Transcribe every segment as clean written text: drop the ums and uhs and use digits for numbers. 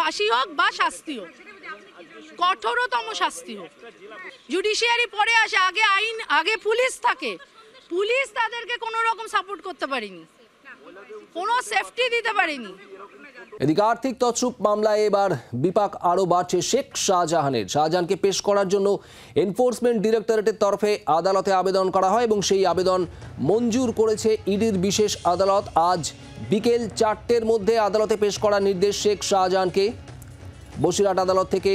ফাঁসি হোক বা শাস্তি হোক, কঠোরতম শাস্তি হোক। জুডিশিয়ারি পরে আসে, আগে আইন, আগে পুলিশ থাকে। পুলিশ তাদেরকে কোনো রকম সাপোর্ট করতে পারেনি, কোনো সেফটি দিতে পারেনি। এদিকে আর্থিক তছরূপ মামলায় এবার বিপাক আরও বাড়ছে শেখ শাহজাহানের। শাহজাহানকে পেশ করার জন্য এনফোর্সমেন্ট ডিরেক্টরেটের তরফে আদালতে আবেদন করা হয় এবং সেই আবেদন মঞ্জুর করেছে ইডির বিশেষ আদালত। আজ বিকেল 4টের মধ্যে আদালতে পেশ করার নির্দেশ শেখ শাহজাহানকে। বসিরহাট আদালত থেকে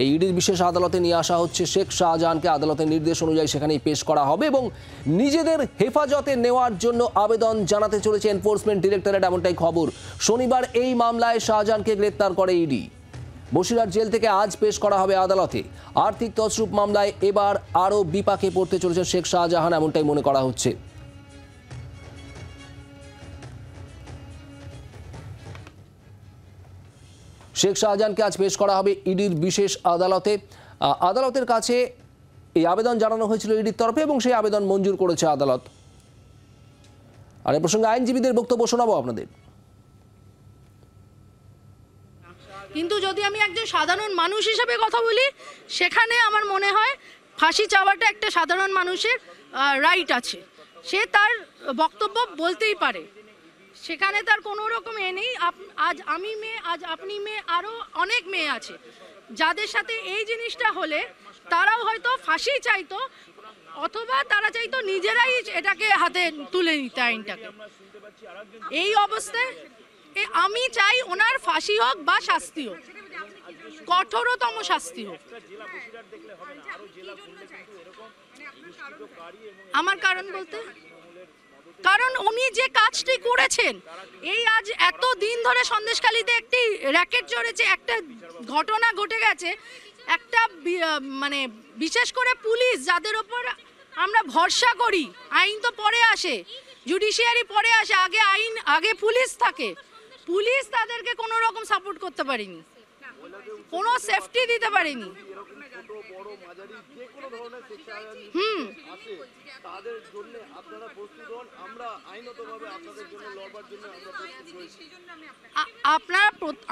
এই ইডির বিশেষ আদালতে নিয়ে আসা হচ্ছে শেখ শাহজাহানকে। আদালতের নির্দেশ অনুযায়ী সেখানেই পেশ করা হবে এবং নিজেদের হেফাজতে নেওয়ার জন্য আবেদন জানাতে চলেছে এনফোর্সমেন্ট ডিরেক্টরেট, এমনটাই খবর। শনিবার এই মামলায় শাহজাহানকে গ্রেপ্তার করে ইডি। বসিরহাট জেল থেকে আজ পেশ করা হবে আদালতে। আর্থিক তছরূপ মামলায় এবার আরও বিপাকে পড়তে চলেছে শেখ শাহজাহান, এমনটাই মনে করা হচ্ছে। শেখ শাহজাহানকে আজ পেশ করা হবে ইডির বিশেষ আদালতে। আদালতের কাছে এই আবেদন জানানো হয়েছিল ইডির তরফে এবং সেই আবেদন মঞ্জুর করেছে আদালত। আর এ প্রসঙ্গে আইনজীবীদের বক্তব্য শোনাবো আপনাদের। কিন্তু যদি আমি একজন সাধারণ মানুষ হিসেবে কথা বলি, সেখানে আমার মনে হয় ফাঁসি চাওয়াটা একটা সাধারণ মানুষের রাইট আছে, সে তার বক্তব্য বলতেই পারে, সেখানে তার কোনো রকম নেই। আজ আমি মেয়ে, আজ আপনি মেয়ে, আরও অনেক মেয়ে আছে যাদের সাথে এই জিনিসটা হলে তারাও হয়তো ফাঁসি চাইতো, অথবা তারা চাইতো নিজেরাই এটাকে হাতে তুলে নিতে আইনটাকে। এই অবস্থায় আমি চাই ওনার ফাঁসি হোক বা শাস্তি হোক, কঠোরতম শাস্তি হোক। আমার কারণ বলতে, কারণ উনি যে কাজটি করেছেন, এই আজ এত দিন ধরে সন্দেশখালীতে একটি র্যাকেট চড়েছে, একটা ঘটনা ঘটে গেছে, একটা মানে বিশেষ করে পুলিশ যাদের ওপর আমরা ভরসা করি, আইন তো পরে আসে, জুডিশিয়ারি পরে আসে, আগে আইন, আগে পুলিশ থাকে। পুলিশ তাদেরকে কোনো রকম সাপোর্ট করতে পারেনি, কোনো সেফটি দিতে পারেনি।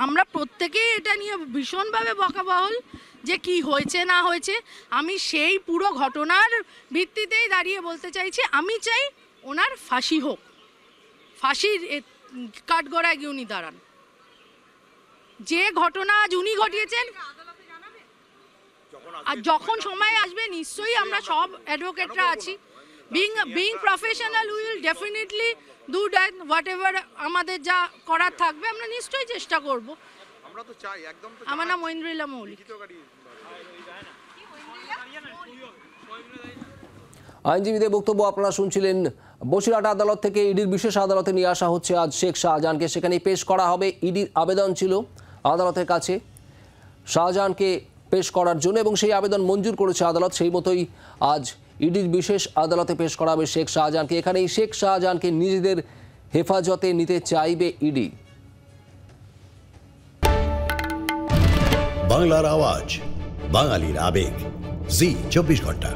আমরা প্রত্যেকেই এটা নিয়ে ভীষণভাবে বকাবহল যে কি হয়েছে না হয়েছে। আমি সেই পুরো ঘটনার ভিত্তিতেই দাঁড়িয়ে বলতে চাইছি, আমি চাই ওনার ফাঁসি হোক, ফাঁসির কাঠগড়ায় গিয়ে উনি দাঁড়ান। যে ঘটনা আজ উনি ঘটিয়েছেন, আর যখন সময় আসবে নিশ্চয়ই আমরা সব অ্যাডভোকেটরা আছি, being professional we will definitely do that, whatever আমাদের যা করার থাকবে আমরা নিশ্চয়ই চেষ্টা করব। আমরা তো চাই একদম। আমার নাম মহেন্দ্রিলা মৌলিক। আইনজীবীদের বক্তব্য আপনারা শুনছিলেন। বসিরহাট আদালত থেকে ইডির বিশেষ আদালতে নিয়ে আসা হচ্ছে আজ শেখ শাহজাহানকে। সেখানেই পেশ করা হবে। ইডির আবেদন ছিল আদালতের কাছে শাহজাহানকে পেশ করার জন্য এবং সেই আবেদন মঞ্জুর করেছে আদালত। সেই মতোই আজ ইডির বিশেষ আদালতে পেশ করা হবে শেখ শাহজাহানকে। এখানেই শেখ শাহজাহানকে নিজেদের হেফাজতে নিতে চাইবে ইডি। বাংলার আওয়াজ, বাঙালির আবেগ, জি 24 ঘন্টা।